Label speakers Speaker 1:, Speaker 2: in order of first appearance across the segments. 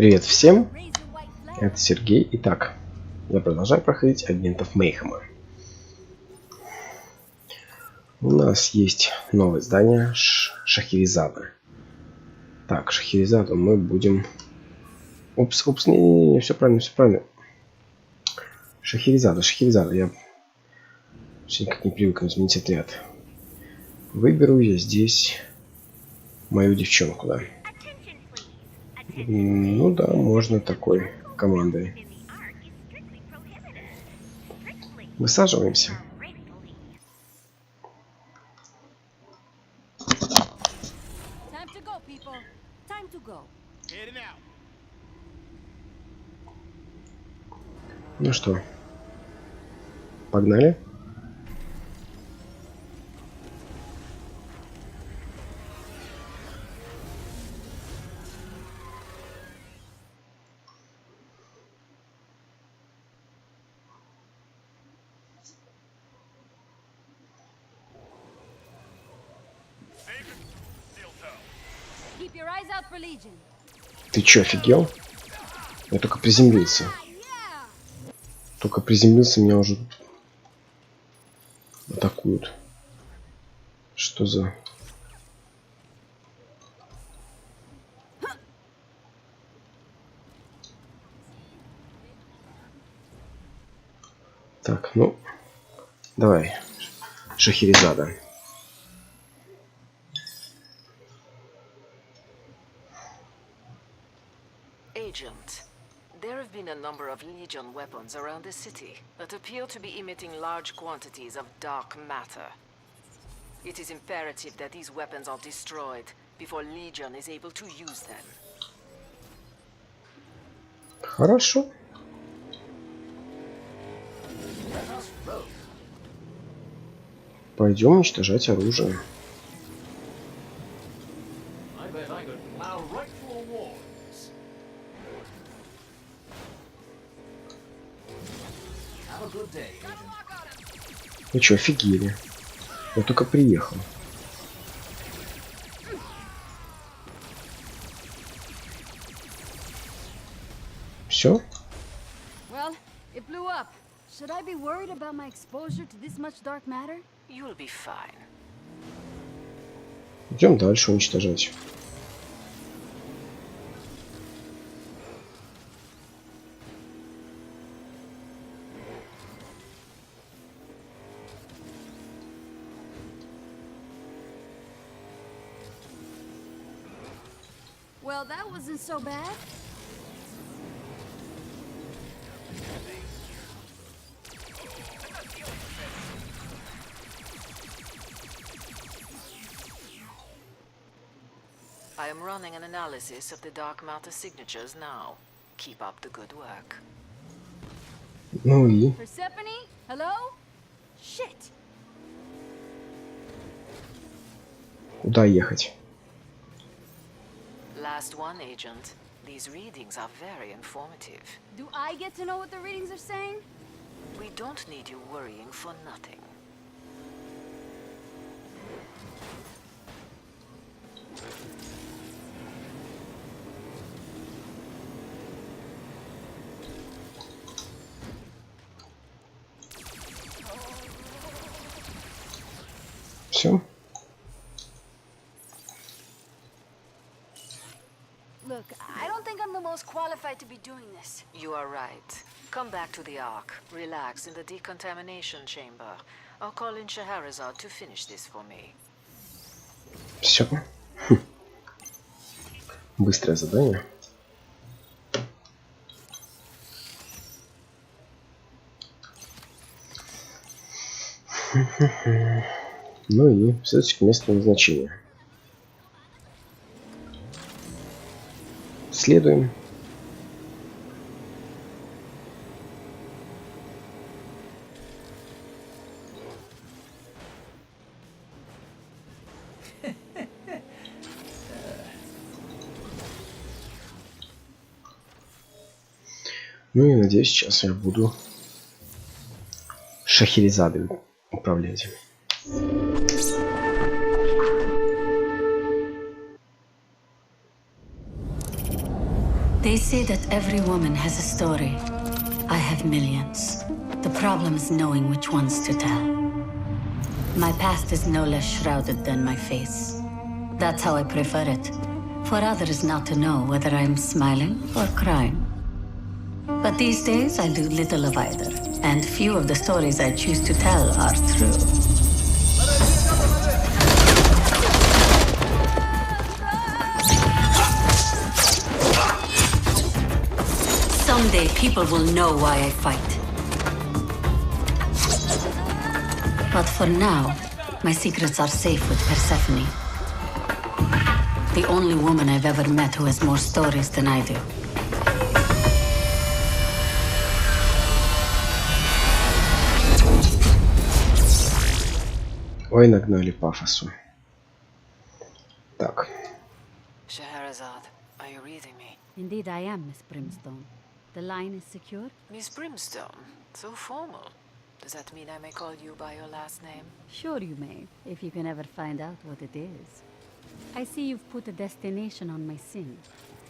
Speaker 1: Привет всем, это Сергей. Итак, я продолжаю проходить агентов Мейхема. У нас есть новое здание Шахерезада. Так, Шахерезаду мы будем... Упс, не, все правильно, все правильно. Шахерезада, я все никак не привык изменить отряд. Выберу я здесь мою девчонку, да. Ну да, можно такой командой. Высаживаемся. Ну что, погнали? Ты чё, офигел? Я только приземлился. Меня уже атакуют. Что за... Так, ну... Давай. Шахерезада.
Speaker 2: Agent, there have been a number of Legion weapons around the city that appear to be emitting large quantities of dark matter. It is imperative that these weapons are destroyed before Legion is able to use them.
Speaker 1: Хорошо. Пойдем уничтожать оружие. Вы что, офигели? Я только приехал. Все?
Speaker 3: Well, it blew up. Should I be worried about my exposure to this much dark matter?
Speaker 2: You'll be fine.
Speaker 1: Идем дальше уничтожать.
Speaker 3: Well, that wasn't so bad.
Speaker 2: I am running an analysis of the dark matter signatures now. Keep up the good work.
Speaker 1: Ну и?
Speaker 3: Persephone? Hello? Shit.
Speaker 1: Куда ехать?
Speaker 2: Last one, Agent. These readings are very informative.
Speaker 3: Do I get to know what the readings are saying?
Speaker 2: We don't need you worrying for nothing.
Speaker 1: Все?
Speaker 3: Look, I don't think I'm the most qualified to be doing this.
Speaker 2: You are right. Come back to the Ark, relax in the decontamination chamber. I'll call in Scheherazade to finish this for me.
Speaker 1: Все. Быстрое задание. Ну и все-таки к месту назначения. Следуем. Ну и надеюсь, сейчас я буду Шахерезадой управлять.
Speaker 4: They say that every woman has a story. I have millions. The problem is knowing which ones to tell. My past is no less shrouded than my face. That's how I prefer it. For others not to know whether I'm smiling or crying. But these days I do little of either, and few of the stories I choose to tell are true. Someday people will know why I fight. But for now, my secrets are safe with Persephone. The only woman I've ever met who has more stories than I do.
Speaker 1: Ой, нагнали пафосу. Так.
Speaker 2: Scheherazade, are you reading me?
Speaker 3: Indeed I am, Miss Brimstone. The line is secure?
Speaker 2: Miss Brimstone, so formal. Does that mean I may call you by your last name?
Speaker 3: Sure you may, if you can ever find out what it is. I see you've put a destination on my sin.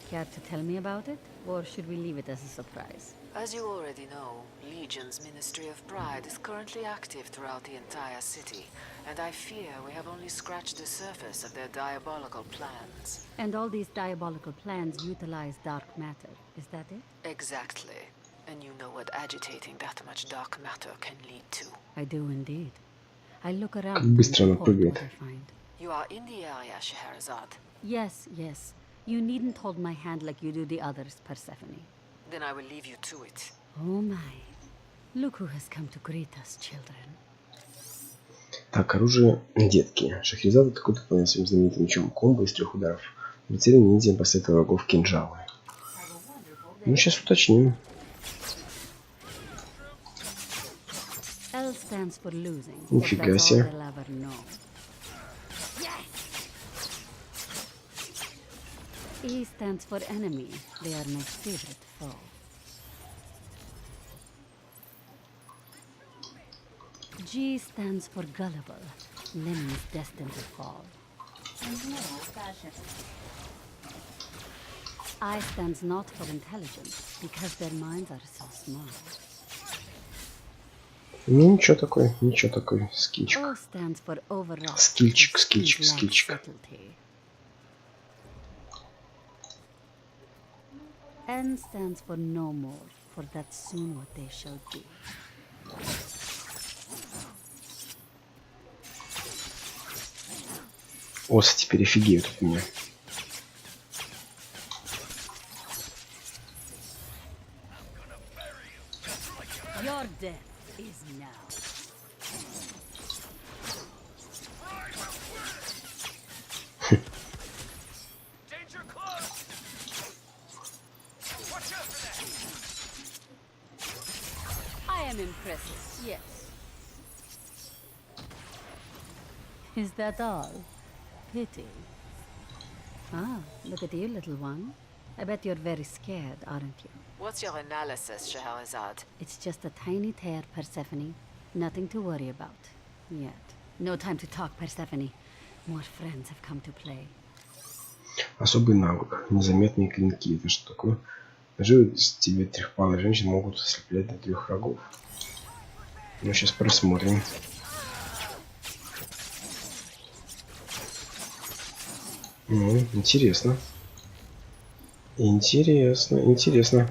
Speaker 3: Care to tell me about it, or should we leave it as a surprise?
Speaker 2: As you already know, Legion's Ministry of Pride is currently active throughout the entire city, and I fear we have only scratched the surface of their diabolical plans.
Speaker 3: And all these diabolical plans utilize dark matter, is that it?
Speaker 2: Exactly. And you know what agitating that much dark matter can lead to.
Speaker 3: I do indeed. I look around
Speaker 1: Как
Speaker 3: and
Speaker 1: быстро она
Speaker 3: report
Speaker 1: прыгает.
Speaker 3: what I find.
Speaker 2: You are in the area, Scheherazade.
Speaker 3: Yes, yes. You needn't hold my hand like you do the others, Persephone.
Speaker 2: Then I will leave you to it.
Speaker 3: Oh my. Look who has come to greet us, children.
Speaker 1: Так, оружие детки. Шахерезада атакует оппонента своим знаменитым мечом комбо из 3 ударов. Прицелен ниндзя поставит врагов кинжалы. Ну, сейчас уточним.
Speaker 3: L stands for losing.
Speaker 1: Нифига
Speaker 3: That's all
Speaker 1: себе.
Speaker 3: they'll ever know. E stands for enemy. They are my favorite foe. G stands for gullible. Lemons destined to fall. I stands not for intelligence, because their minds are so small.
Speaker 1: Ну, ничего такой, скильчик.
Speaker 3: O stands for overwrought.
Speaker 1: Скильчик,
Speaker 3: because speed
Speaker 1: скильчик,
Speaker 3: lacks
Speaker 1: скильчик.
Speaker 3: subtlety. N stands for no more, for that's soon what they shall be.
Speaker 1: Осы теперь офигеют от меня.
Speaker 3: Your death is now.
Speaker 5: Danger close! Watch out for that!
Speaker 3: I am impressive, yes. Is that all? Pity. Ah, look at you, little one. I bet you're very scared, aren't you?
Speaker 2: What's your analysis, Scheherazade?
Speaker 3: It's just a tiny tear, Persephone. Nothing to worry about. Yet. No time to talk, Persephone. More friends have come to play.
Speaker 1: Особый навык. Незаметные клинки. Это что такое? Даже тебе трехпалые женщины могут ослеплять до 3 врагов. Ну, сейчас просмотрим. Ну, интересно. Интересно.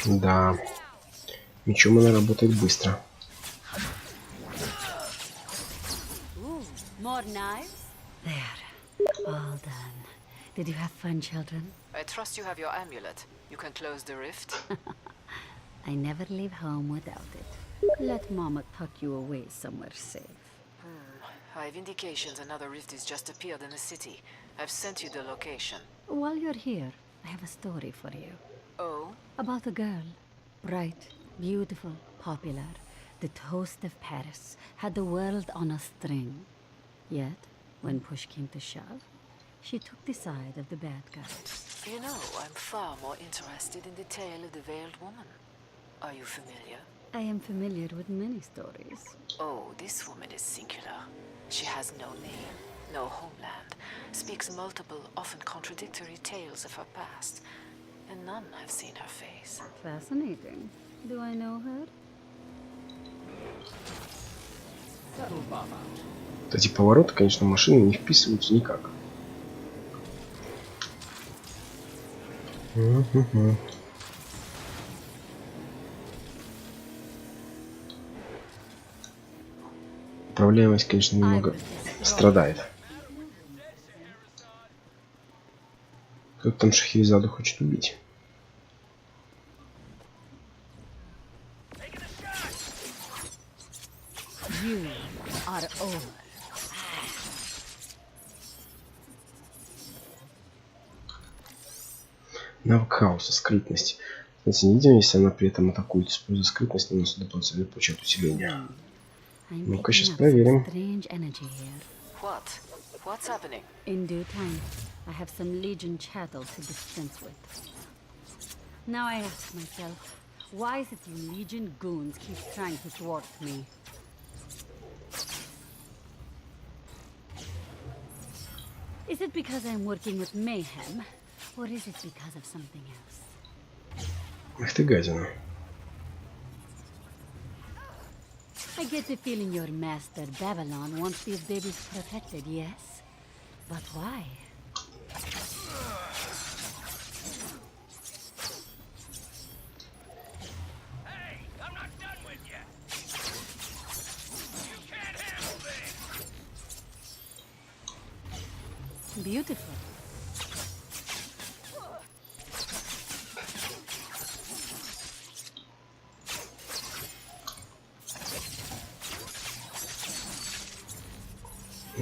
Speaker 1: Да. Мечом она работает быстро.
Speaker 3: Ooh, more knives? There. All done. Did you have fun, children?
Speaker 2: I trust you have your amulet. You can close the rift.
Speaker 3: I never leave home without it. Let Mama tuck you away somewhere safe.
Speaker 2: I have indications another rift has just appeared in the city. I've sent you the location.
Speaker 3: While you're here, I have a story for you.
Speaker 2: Oh?
Speaker 3: About a girl. Bright, beautiful, popular. The toast of Paris. Had the world on a string. Yet, when push came to shove, she took the side of the bad guys.
Speaker 2: You know, I'm far more interested in the tale of the veiled woman. Are you familiar?
Speaker 3: I am familiar with many stories.
Speaker 2: Oh, this woman is singular. She has no name, no homeland, speaks multiple, often contradictory tales of her past, and none have seen her face.
Speaker 3: Fascinating. Do I know her?
Speaker 1: Вот эти повороты, конечно, машины не вписываются никак. Управляемость, конечно, немного страдает. Кто-то там Шахерезаду хочет убить.
Speaker 3: You are over.
Speaker 1: Навык хаоса, скрытность. Кстати, не видим, если она при этом атакует, используя скрытность, наносит дополнительное получает усиление. Ну-ка, сейчас проверим.
Speaker 2: What? What's happening?
Speaker 3: In due time, I have some Legion chattel to dispense with. Now I ask myself, why is it you Legion goons keep trying to thwart me? Is it because I'm working with Mayhem, or is it because of something else?
Speaker 1: Ах ты гадина.
Speaker 3: I get the feeling your master Babylon wants these babies protected, yes? But why?
Speaker 5: Hey, I'm not done with you. You can't handle this.
Speaker 3: Beautiful.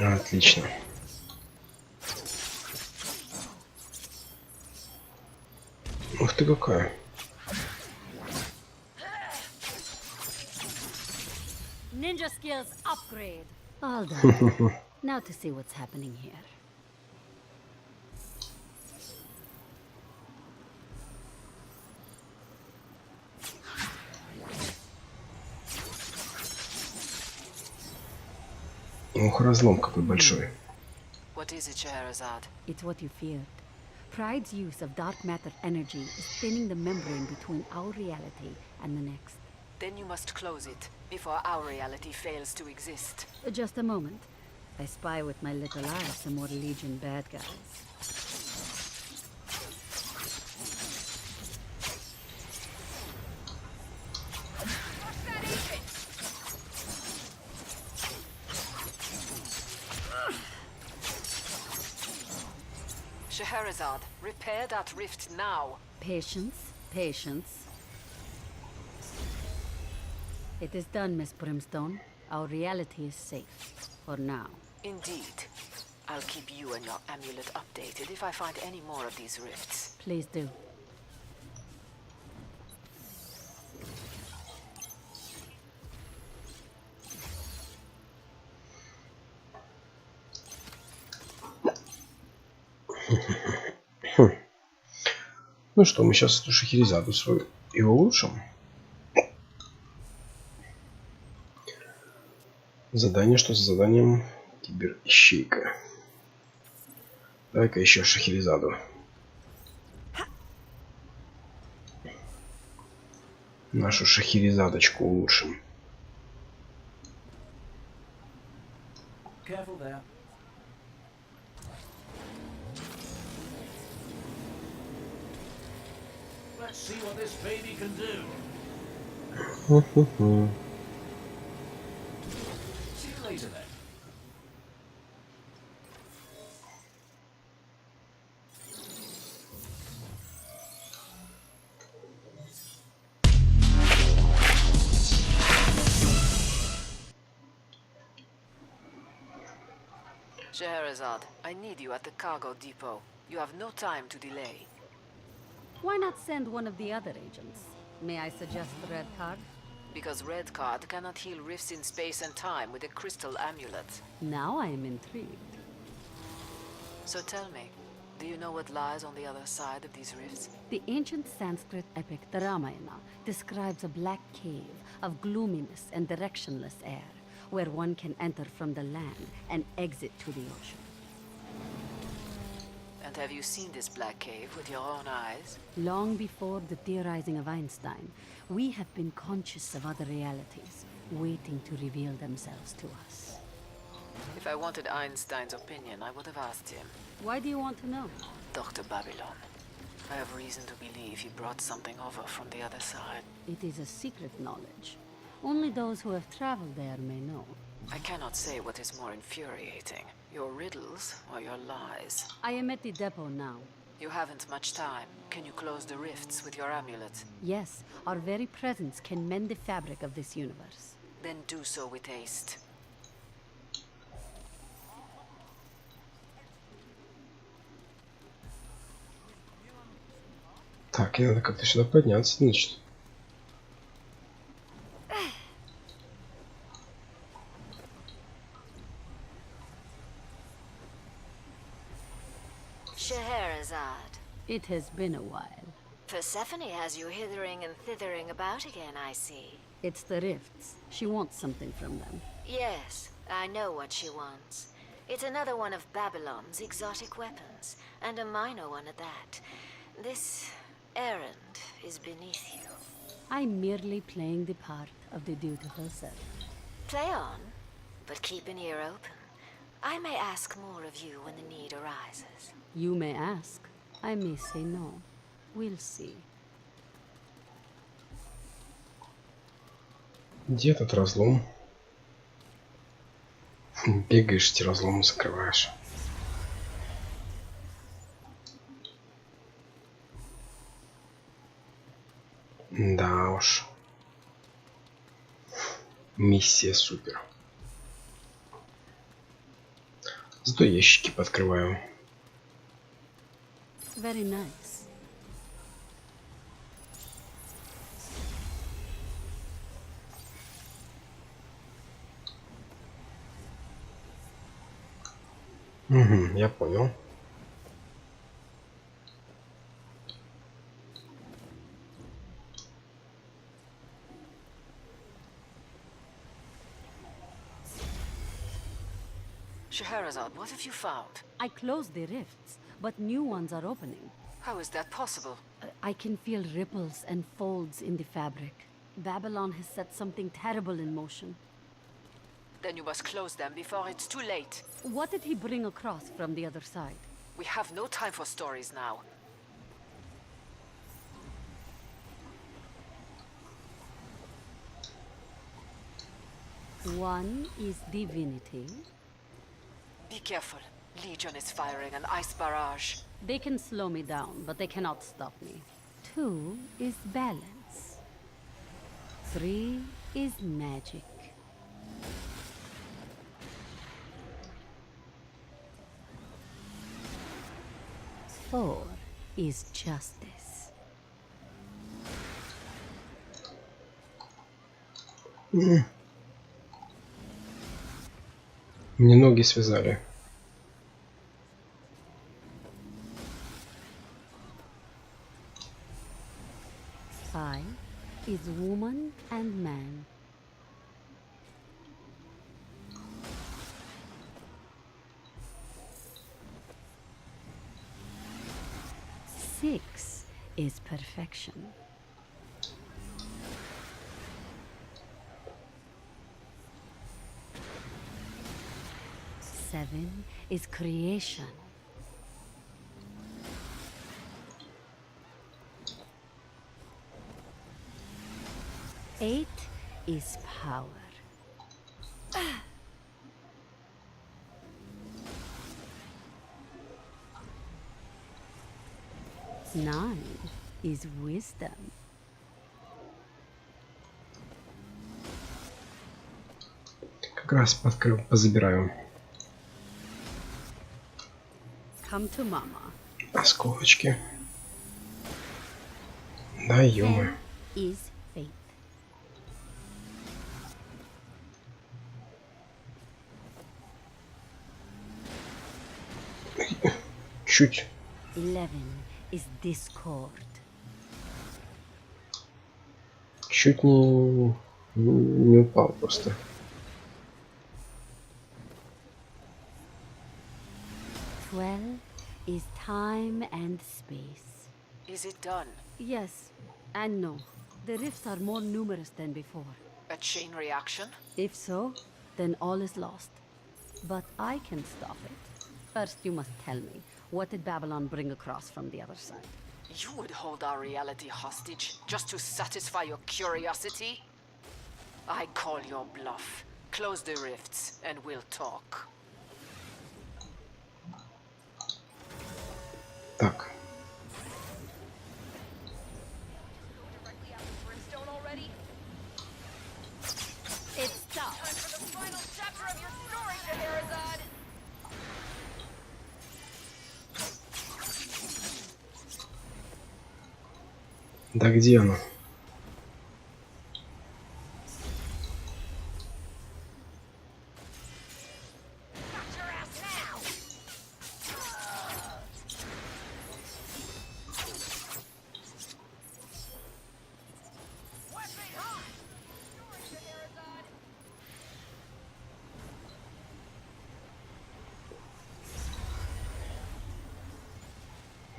Speaker 1: Отлично. Ух ты какая.
Speaker 3: Ninja skills upgrade. All done. Now to see what's happening here.
Speaker 1: Ох, разлом какой большой.
Speaker 2: What is it, Scheherazade?
Speaker 3: It's what you feared. Pride's use of dark matter energy is thinning the membrane between our reality and the next.
Speaker 2: Then you must close it, before our reality fails to exist.
Speaker 3: Just a moment. I spy with my little eye some more Legion bad guys.
Speaker 2: Scheherazade, repair that rift now.
Speaker 3: Patience, patience. It is done, Miss Brimstone. Our reality is safe. For now.
Speaker 2: Indeed. I'll keep you and your amulet updated if I find any more of these rifts.
Speaker 3: Please do.
Speaker 1: Ну что, мы сейчас эту Шахерезаду свою и улучшим. Задание, что за заданием? Киберищейка. Давай-ка еще Шахерезаду. Нашу Шахерезадочку улучшим.
Speaker 5: Careful there. Let's see what this baby can do. See you later then.
Speaker 2: Scheherazade, I need you at the cargo depot. You have no time to delay.
Speaker 3: Why not send one of the other agents? May I suggest the red card?
Speaker 2: Because Red Card cannot heal rifts in space and time with a crystal amulet.
Speaker 3: Now I am intrigued.
Speaker 2: So tell me, do you know what lies on the other side of these rifts?
Speaker 3: The ancient Sanskrit epic, the Ramayana, describes a black cave of gloominess and directionless air, where one can enter from the land and exit to the ocean.
Speaker 2: And have you seen this black cave with your own eyes?
Speaker 3: Long before the theorizing of Einstein, we have been conscious of other realities, waiting to reveal themselves to us.
Speaker 2: If I wanted Einstein's opinion, I would have asked him.
Speaker 3: Why do you want to know?
Speaker 2: Dr. Babylon. I have reason to believe he brought something over from the other side.
Speaker 3: It is a secret knowledge. Only those who have traveled there may know.
Speaker 2: I cannot say what is more infuriating, your riddles or your lies.
Speaker 3: I am at the depot now.
Speaker 2: You haven't much time. Can you close the rifts with your amulet?
Speaker 3: Yes, our very presence can mend the fabric of this universe.
Speaker 2: Then do so with haste.
Speaker 1: Так, и надо как-то сюда подняться, значит.
Speaker 6: Scheherazade.
Speaker 3: It has been a while.
Speaker 6: Persephone has you hithering and thithering about again, I see.
Speaker 3: It's the rifts. She wants something from them.
Speaker 6: Yes, I know what she wants. It's another one of Babylon's exotic weapons, and a minor one at that. This errand is beneath you.
Speaker 3: I'm merely playing the part of the dutiful servant.
Speaker 6: Play on, but keep an ear open. I may ask more of you when the need arises.
Speaker 3: You may ask. I may say no. We'll see.
Speaker 1: Где тут разлом? Бегаешь, эти разломы закрываешь. Да уж. Миссия супер. Зато ящики подкрываю.
Speaker 3: Very nice.
Speaker 1: Угу, я понял.
Speaker 2: Scheherazade, what have you found?
Speaker 3: I closed the rifts, but new ones are opening.
Speaker 2: How is that possible?
Speaker 3: I can feel ripples and folds in the fabric. Babylon has set something terrible in motion.
Speaker 2: Then you must close them before it's too late.
Speaker 3: What did he bring across from the other side?
Speaker 2: We have no time for stories now.
Speaker 3: One is divinity.
Speaker 2: Be careful. Legion is firing an ice barrage.
Speaker 3: They can slow me down, but they cannot stop me. 2 is balance. 3 is magic. 4 is justice.
Speaker 1: Мне ноги связали.
Speaker 3: 5 is woman and man. 6 is perfection. 7 is creation. 8 is power. 9 is wisdom.
Speaker 1: Как раз позабираю.
Speaker 3: Come to mama.
Speaker 1: Осколочки. Да, ё-моё.
Speaker 3: Is fate.
Speaker 1: Чуть.
Speaker 3: 11 is discord.
Speaker 1: Чуть не упал просто.
Speaker 3: 12 is time and space.
Speaker 2: Is it done?
Speaker 3: Yes and no. The rifts are more numerous than before.
Speaker 2: A chain reaction?
Speaker 3: If so, then all is lost. But I can stop it. First, you must tell me, what did Babylon bring across from the other side?
Speaker 2: You would hold our reality hostage just to satisfy your curiosity? I call your bluff. Close the rifts and we'll talk.
Speaker 1: Так.
Speaker 3: It's tough.
Speaker 1: Да где оно?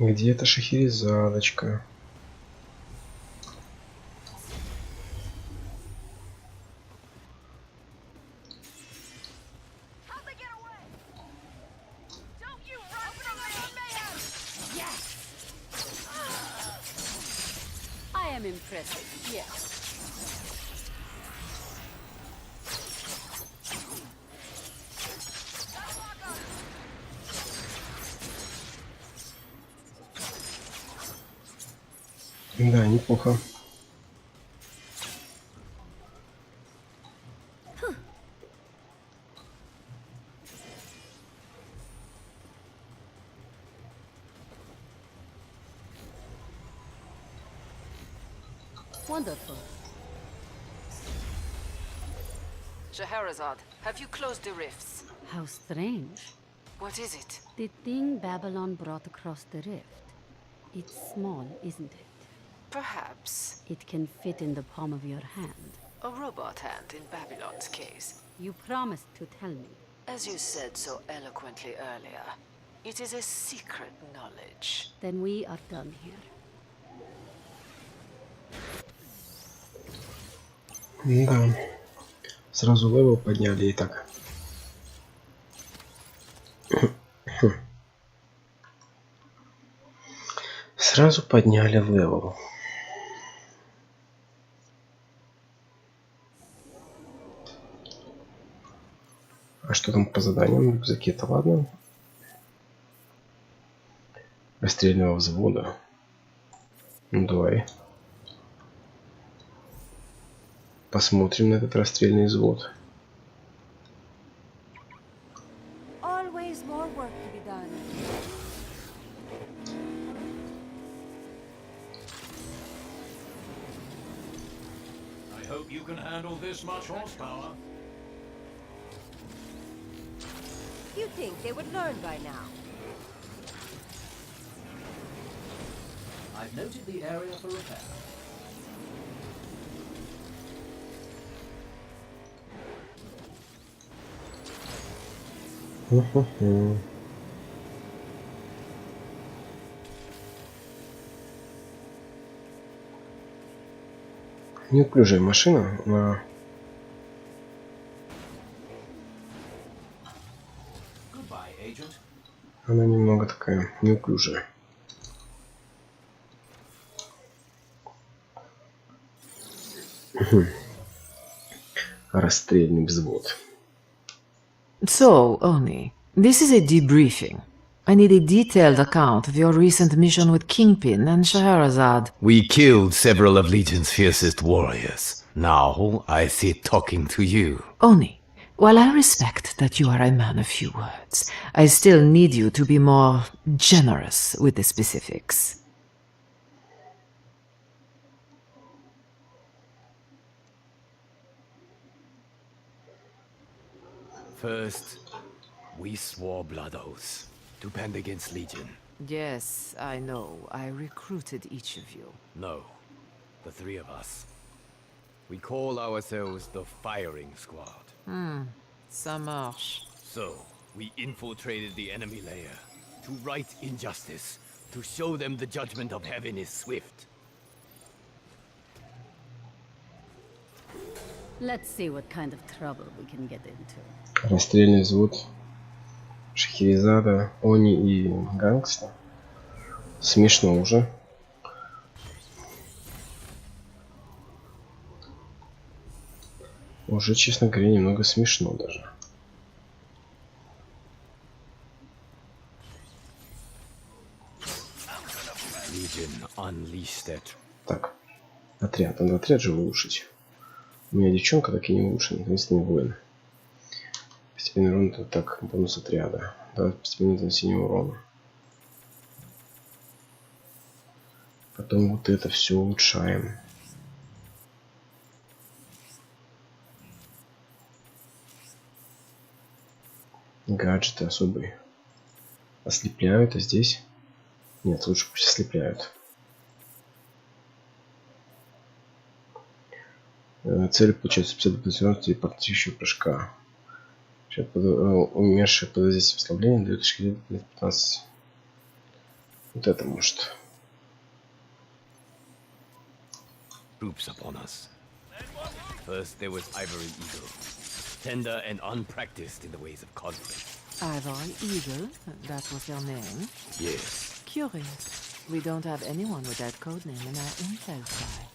Speaker 1: Где эта Шахерезадочка?
Speaker 3: I am impressive, yes.
Speaker 1: Да, неплохо.
Speaker 3: Wonderful.
Speaker 2: Scheherazade, have you closed the rifts?
Speaker 3: How strange.
Speaker 2: What is it?
Speaker 3: The thing Babylon brought across the rift. It's small, isn't it?
Speaker 2: Perhaps.
Speaker 3: It can fit in the palm of your hand.
Speaker 2: A robot hand in Babylon's case.
Speaker 3: You promised to tell me.
Speaker 2: As you said so eloquently earlier, it is a secret knowledge.
Speaker 3: Then we are done here.
Speaker 1: Да. Сразу левел подняли и так. Сразу подняли левел. А что там по заданиям? Рюкзаки-то ладно. Расстрельного взвода. Ну давай. Посмотрим на этот расстрельный взвод.
Speaker 7: Always more work to be done.
Speaker 5: I hope you can handle this much horsepower.
Speaker 7: You'd think they would learn by now.
Speaker 5: I've noted the area for repair.
Speaker 1: Неуклюжая машина, она...
Speaker 5: Goodbye, agent.
Speaker 1: Она немного такая неуклюжая. Расстрельный взвод.
Speaker 2: So, Oni, this is a debriefing. I need a detailed account of your recent mission with Kingpin and Scheherazade.
Speaker 8: We killed several of Legion's fiercest warriors. Now I sit talking to you.
Speaker 2: Oni, While I respect that you are a man of few words, I still need you to be more generous with the specifics.
Speaker 8: First, we swore blood oaths to band against Legion.
Speaker 2: Yes, I know. I recruited each of you.
Speaker 8: No, the three of us. We call ourselves the Firing Squad.
Speaker 2: Ça marche.
Speaker 8: So, we infiltrated the enemy lair to right injustice, to show them the judgment of heaven is swift.
Speaker 3: Let's see what kind of trouble we can get into.
Speaker 1: Расстрельный взвод Шахерезада, Они и Гангста. Смешно уже. Уже, честно говоря, немного смешно даже. Так, отряд. Надо отряд же улучшить. У меня девчонка так и не улучшена, единственный воин. Постепенный урон, это так, бонус отряда. Да, постепенное нанесение урона. Потом вот это все улучшаем. Гаджеты особые. Ослепляют, а здесь... Нет, лучше пусть ослепляют. Цель получается 50 позиционности и партийщего прыжка. Умершее под воздействием ослабления дает 15. Вот это может.
Speaker 8: Troops upon us. First there was Ivory Eagle, tender and unpracticed in the ways of conflict.
Speaker 2: Ivory Eagle? That was your name?
Speaker 8: Yes.
Speaker 2: Curious. We don't have anyone with that codename in our intel file.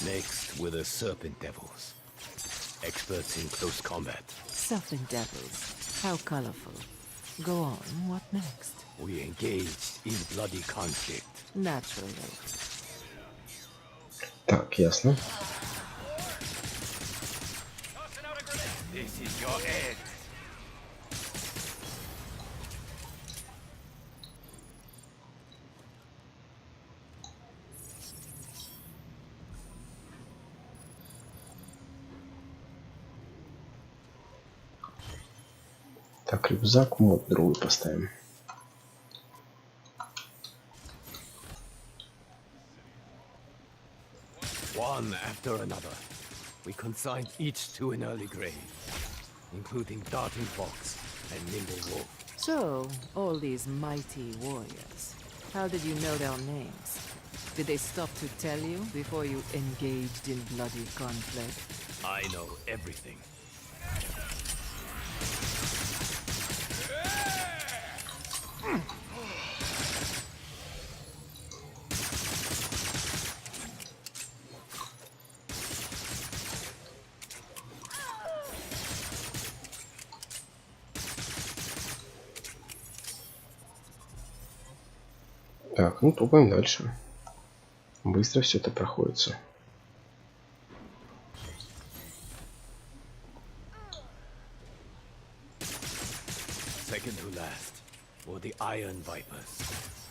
Speaker 8: Next were the Serpent Devils, experts in close combat.
Speaker 2: Serpent Devils. How colorful. Go on, what next?
Speaker 8: We engaged in bloody conflict.
Speaker 2: Naturally.
Speaker 1: Так, ясно.
Speaker 8: This is your end.
Speaker 1: Так, рюкзак мод другой поставим.
Speaker 8: One after another, we consigned each to an early grave, including Darting Fox and Nimble Wolf.
Speaker 2: So, all these mighty warriors, how did you know their names? Did they stop to tell you before you engaged in bloody conflict?
Speaker 8: I know everything.
Speaker 1: Так, ну топаем дальше. Быстро все это проходится.
Speaker 8: Second to last were the Iron Vipers,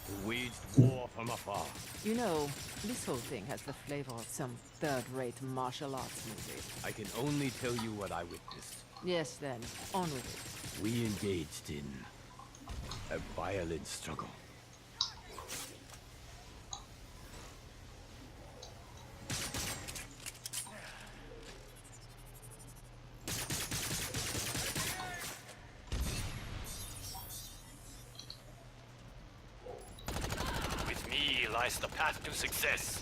Speaker 8: who waged war from afar.
Speaker 2: You know, this whole thing has the flavor of some third-rate martial arts movie.
Speaker 8: I can only tell you what I witnessed.
Speaker 2: Yes, then, on with it.
Speaker 8: We engaged in a violent struggle. With me lies the path to success.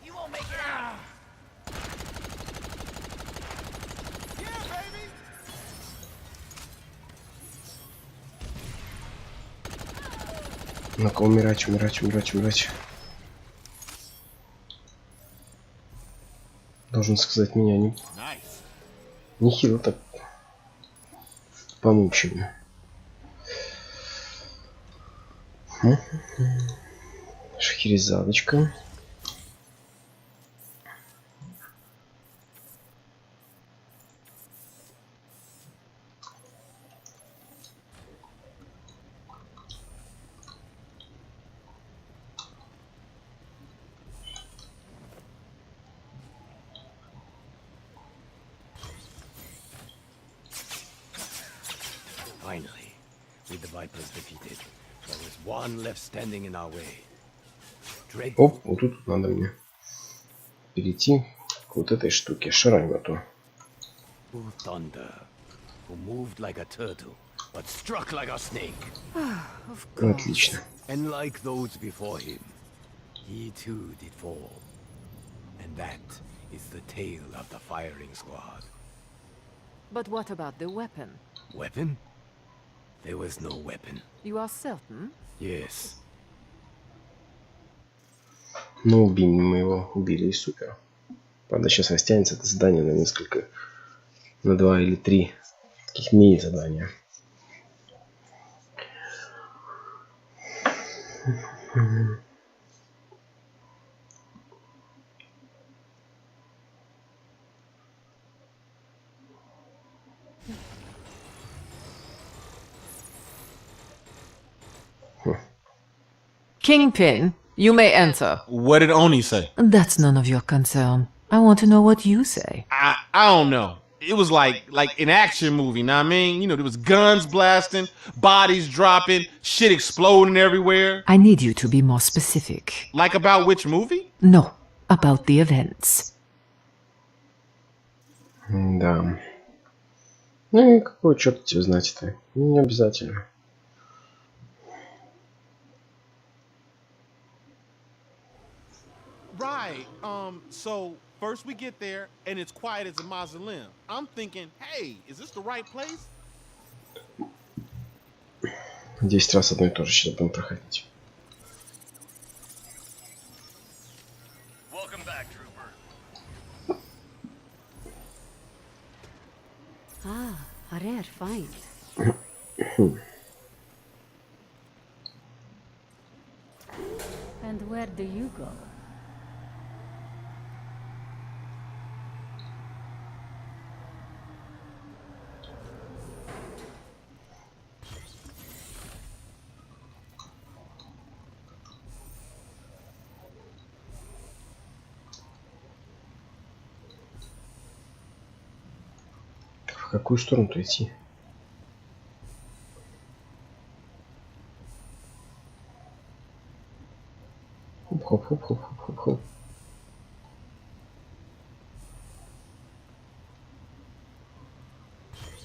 Speaker 8: You won't make it out.
Speaker 1: Ну-ка, умирать, умирать, умирать, умирать. Должен сказать, меня не хило так помучили. Шахерезадочка.
Speaker 8: Finally, with the Vipers defeated, there was one left standing in our way.
Speaker 1: Оп, вот тут надо мне перейти к вот этой штуке, шарангату.
Speaker 8: Who thunder, who moved like a turtle, but struck like a snake.
Speaker 1: Отлично.
Speaker 8: And like those before him, he too did fall. And that is the tale of the firing squad.
Speaker 2: But what about the weapon?
Speaker 8: Weapon? There was no weapon.
Speaker 2: You are certain?
Speaker 8: Yes.
Speaker 1: Ну, убили мы его, убили и супер. Правда, сейчас растянется это задание на несколько, на 2 или 3 таких мини-задания.
Speaker 2: Kingpin, you may enter.
Speaker 9: What did Oni say?
Speaker 2: That's none of your concern. I want to know what you say.
Speaker 9: I don't know. It was like an action movie, know what I mean? You know, there was guns blasting, bodies dropping, shit exploding everywhere.
Speaker 2: I need you to be more specific.
Speaker 9: Like about which movie?
Speaker 2: No, about the events.
Speaker 1: Да. Ну и какой черт тебе знать-то? Не обязательно.
Speaker 9: Right. So first we get there and it's quiet as a mausoleum. I'm thinking, hey, is this the right place?
Speaker 1: 10 раз одно и то же сейчас будем проходить.
Speaker 8: Welcome back, trooper.
Speaker 3: Ah, a rare find. And where do you go?
Speaker 1: В какую сторону-то идти? Хоп-хоп-хоп-хоп-хоп-хоп.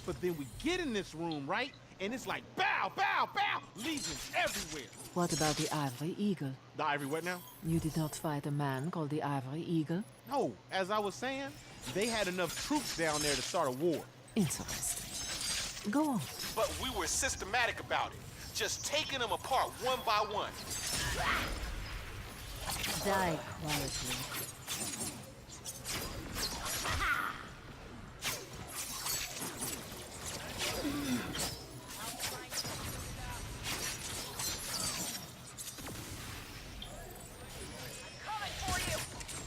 Speaker 9: But then we get in this room, right? And it's like bow, bow, bow, legions everywhere.
Speaker 2: What about the Ivory Eagle?
Speaker 9: The Ivory what now?
Speaker 2: You did not fight a man called the Ivory Eagle?
Speaker 9: No, as I was saying, they had enough troops down there to start a war.
Speaker 2: Interesting. Go on.
Speaker 9: But we were systematic about it, just taking them apart one by one.
Speaker 3: Die quietly.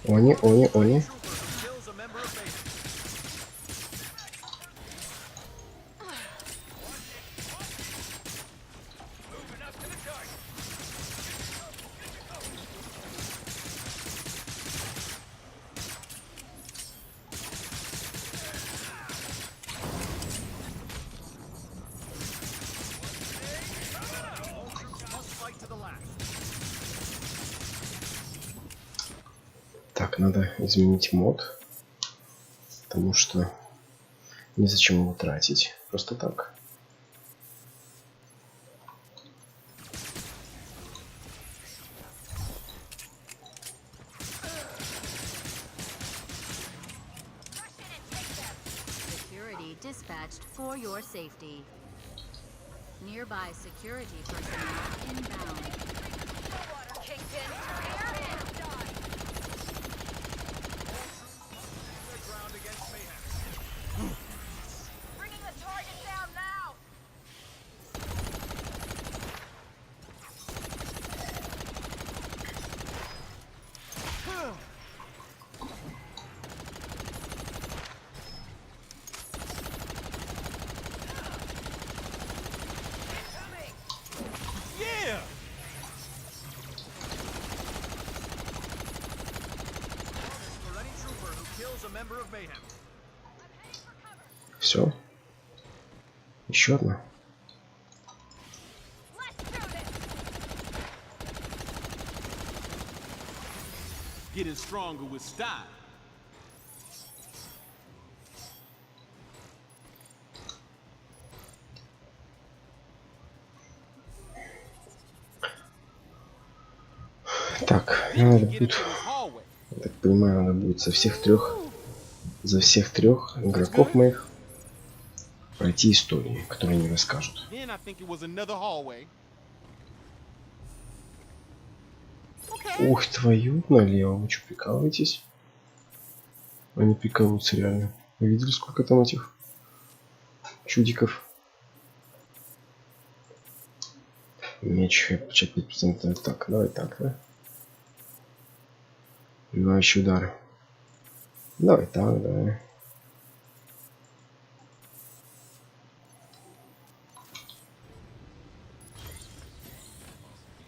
Speaker 1: Они, они, они. Так, надо изменить мод, потому что незачем его тратить просто так.
Speaker 4: Security dispatched for your safety. Nearby security personnel inbound.
Speaker 1: Все. Еще одна.
Speaker 9: Getting stronger with style.
Speaker 1: Так, надо будет, я так понимаю, надо будет за всех трех игроков моих пройти истории, которые они расскажут. Ух, твою налево, вы что, прикалываетесь? Они прикалываются реально. Вы видели, сколько там этих чудиков? Меч, получать 5%. Так, давай так, да? Убивающий удар. Давай так, да.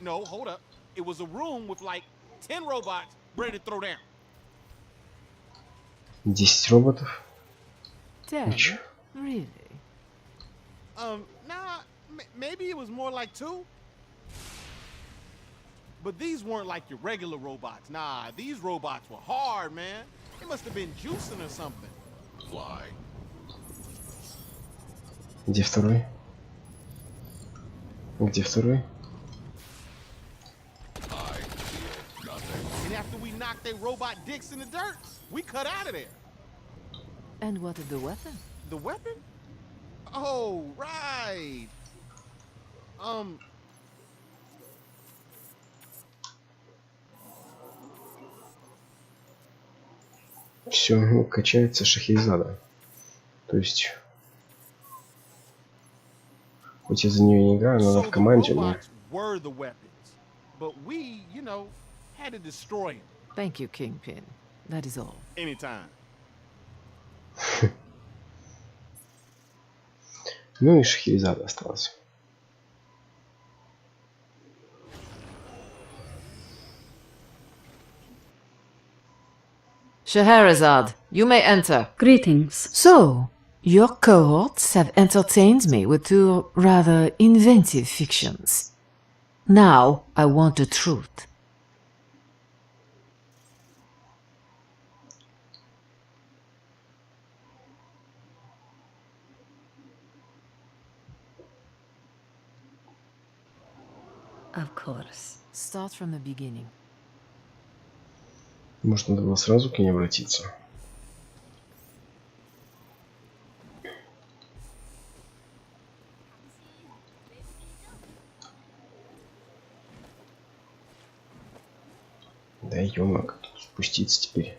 Speaker 9: No, hold up. It was a room with like 10 robots ready to throw down.
Speaker 1: 10 роботов.
Speaker 2: Really?
Speaker 9: Nah, maybe it was more like 2. But these weren't like your regular robots. Nah, these robots were hard, man. They must have been juicing or something. Fly.
Speaker 1: Где второй? Где второй?
Speaker 9: And after we knocked their robot dicks in the dirt, we cut out of there.
Speaker 2: And what of the weapon?
Speaker 9: The weapon? Oh, right.
Speaker 1: Все, ну, качается Шахерезада. То есть, хоть я за нее не играю, но она в команде.
Speaker 2: Thank you, Kingpin. That is all.
Speaker 9: Anytime.
Speaker 1: Ну и Шахерезада осталась.
Speaker 2: Scheherazade, you may enter.
Speaker 3: Greetings.
Speaker 2: So, your cohorts have entertained me with two rather inventive fictions. Now, I want the truth.
Speaker 3: Of course.
Speaker 2: Start from the beginning.
Speaker 1: Может, надо было сразу к ней обратиться. Да ё-моё, как тут спуститься теперь?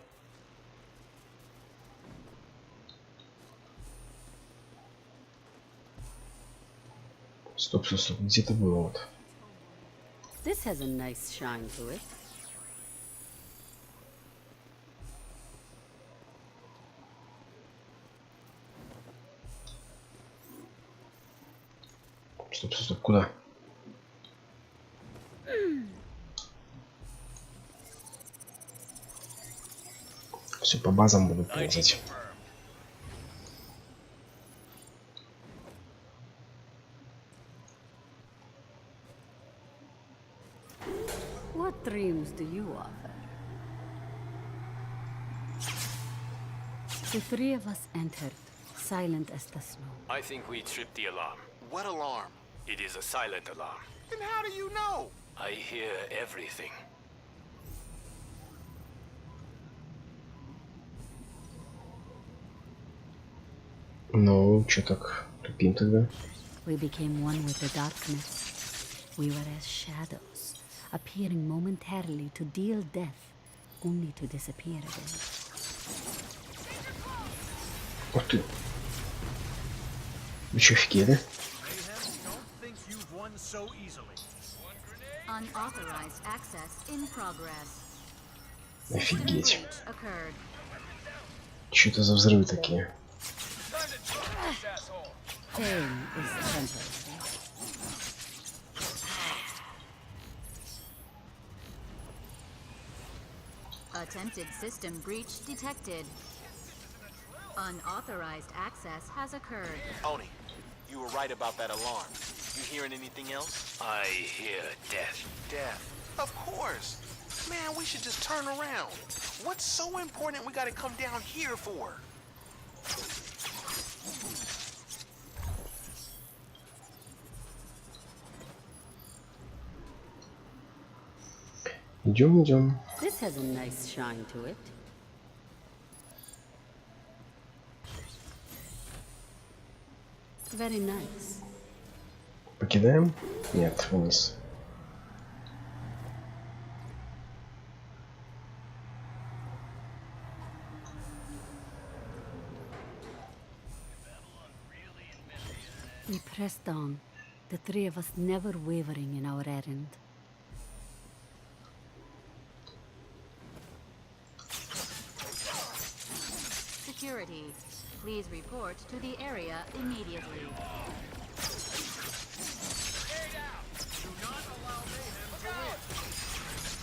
Speaker 1: Стоп, стоп, стоп, где-то было вот.
Speaker 3: This has a nice shine to it.
Speaker 1: Стоп, стоп, стоп, куда? Все по базам буду ползать.
Speaker 3: What dreams do you offer? The three of us entered, silent as the snow.
Speaker 8: I think we tripped the alarm.
Speaker 5: What alarm?
Speaker 8: It is a silent alarm.
Speaker 9: Then how do you know?
Speaker 8: I hear everything.
Speaker 1: Ну, чё так тупим тогда?
Speaker 3: We became one with the darkness. We were as shadows, appearing momentarily to deal death, only to disappear again.
Speaker 1: Ух ты. Вы чё, офигели?
Speaker 4: Unauthorized access in progress.
Speaker 1: Офигеть. Что это за взрывы такие?
Speaker 3: Pain is temporary.
Speaker 4: Attempted system breach detected. Unauthorized access has occurred.
Speaker 10: Oni, you were right about that alarm. You hearing anything else?
Speaker 8: I hear death.
Speaker 10: Death. Of course. Man, we should just turn around. What's so important we gotta come down here for?
Speaker 1: Идем, идем.
Speaker 3: This has a nice shine to it. Very nice.
Speaker 1: Покидаем? Нет, вниз.
Speaker 3: We pressed on, the three of us never wavering in our errand.
Speaker 4: Security, please report to the area immediately.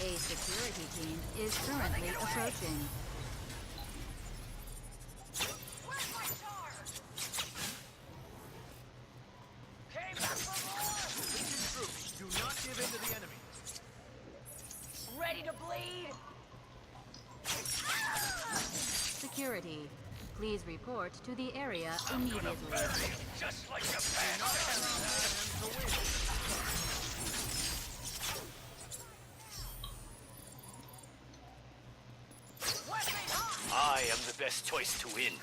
Speaker 4: A security team is currently approaching.
Speaker 10: Do not give in to the enemy.
Speaker 2: Ready to bleed?
Speaker 4: Security, please report to the area immediately.
Speaker 8: Just like a fan. I am the best choice to win.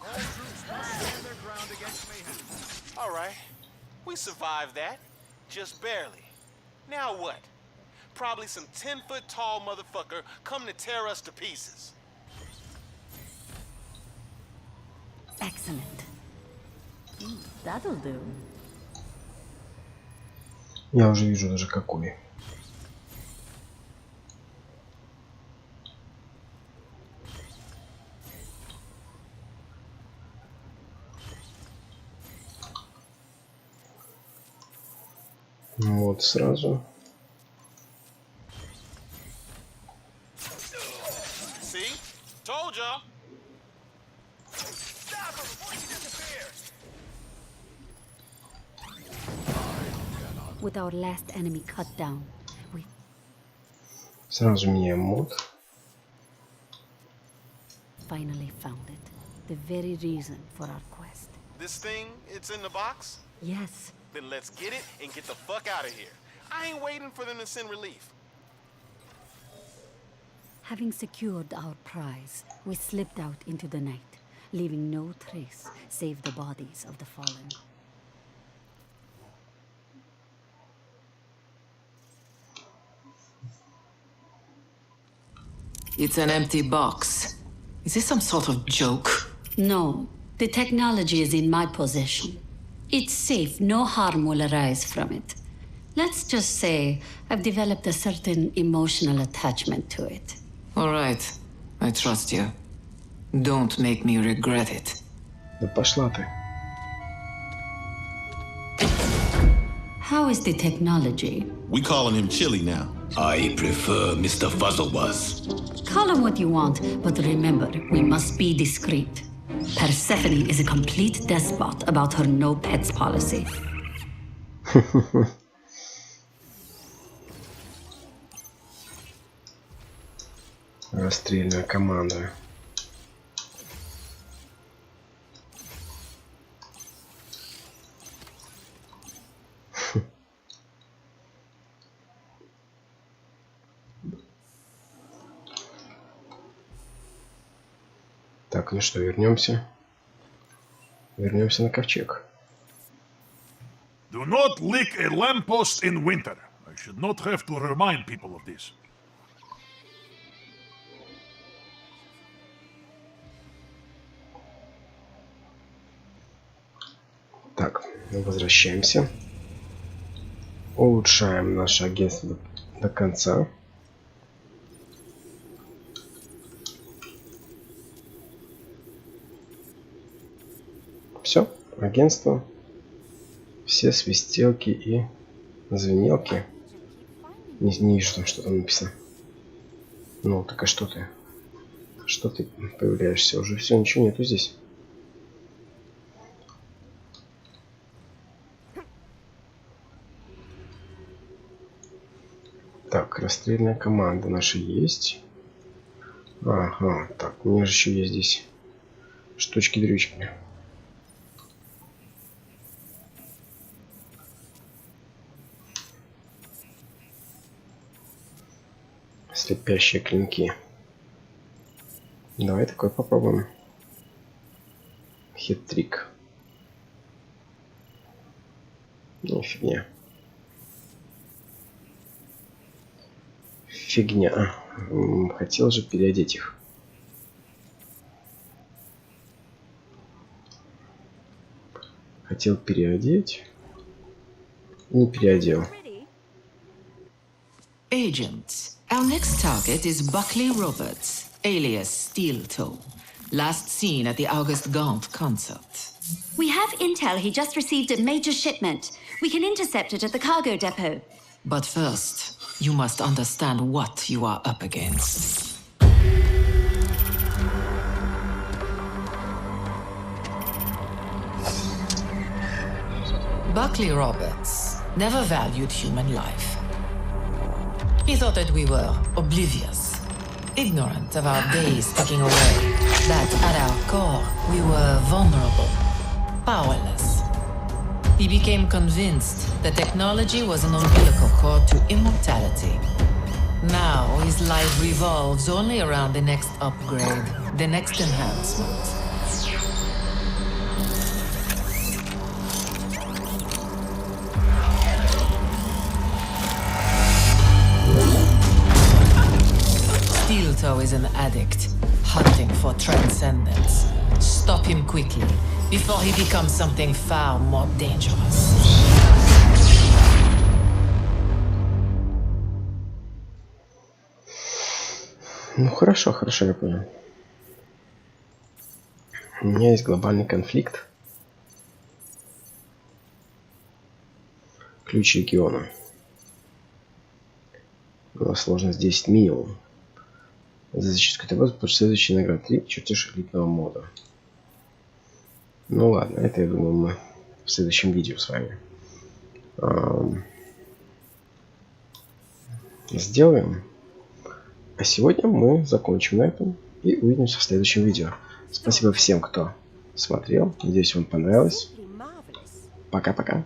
Speaker 10: All troops must stand their ground against Mayhem. All right. We survived that. Just barely. Now what? Probably some 10-foot tall motherfucker come to tear us to pieces.
Speaker 3: Excellent. That'll do.
Speaker 1: Я уже вижу даже какой. Вот сразу.
Speaker 10: See? Told y'all.
Speaker 3: With our last enemy cut down, we
Speaker 1: Сразу меняем мод.
Speaker 3: finally found it. The very reason for our quest.
Speaker 10: This thing, it's in the box?
Speaker 3: Yes,
Speaker 10: Then let's get it and get the fuck out of here. I ain't waiting for them to send relief.
Speaker 3: having secured our prize, we slipped out into the night, leaving no trace save the bodies of the fallen.
Speaker 2: It's an empty box. Is this some sort of joke?
Speaker 3: No, the technology is in my possession. It's safe, no harm will arise from it. Let's just say I've developed a certain emotional attachment to it.
Speaker 2: All right. I trust you. Don't make me regret it.
Speaker 1: Да пошла ты.
Speaker 3: How is the technology?
Speaker 11: We calling him Chili now.
Speaker 8: I prefer Mr. Fuzzlewas.
Speaker 3: Call him what you want, but remember, we must be discreet. Persephone is a complete despot about her no pets policy.
Speaker 1: Расстрельная команда. Так, ну что, вернемся. Вернемся на ковчег.
Speaker 11: Do not lick a lamppost in winter. I should not have to remind people of this.
Speaker 1: Так, возвращаемся. Улучшаем наше агентство до конца. Все, агентство. Все свистелки и звенелки. Не вижу там, что там написано. Ну, так а что ты? Что ты появляешься? Уже все, ничего нету здесь. Так, расстрельная команда наша есть. Ага, так, у меня же еще есть здесь штучки-дрючки. Слепящие клинки. Давай такой попробуем. Хит-трик. Ну, фигня. Фигня. Хотел же переодеть их. Хотел переодеть. Не переодел.
Speaker 12: Agents. Our next target is Buckley Roberts, alias Steel Toe. Last seen at the August Gaunt concert.
Speaker 13: We have intel he just received a major shipment. We can intercept it at the cargo depot.
Speaker 12: But first, you must understand what you are up against. Buckley Roberts never valued human life. He thought that we were oblivious, ignorant of our days ticking away, that at our core we were vulnerable, powerless. He became convinced that technology was an umbilical cord to immortality. Now his life revolves only around the next upgrade, the next enhancement. Steel Toe is an addict, hunting for transcendence. Stop him quickly, before he becomes something far more dangerous.
Speaker 1: Ну хорошо, хорошо, я понял. У меня есть глобальный конфликт. Ключ легиона. Сложность 10 минимум. За защиту КТВ последующие награды 3 чертеж элитного мода. Ну ладно, это я думаю мы в следующем видео с вами сделаем. А сегодня мы закончим на этом и увидимся в следующем видео. Спасибо всем, кто смотрел. Надеюсь, вам понравилось. Пока-пока.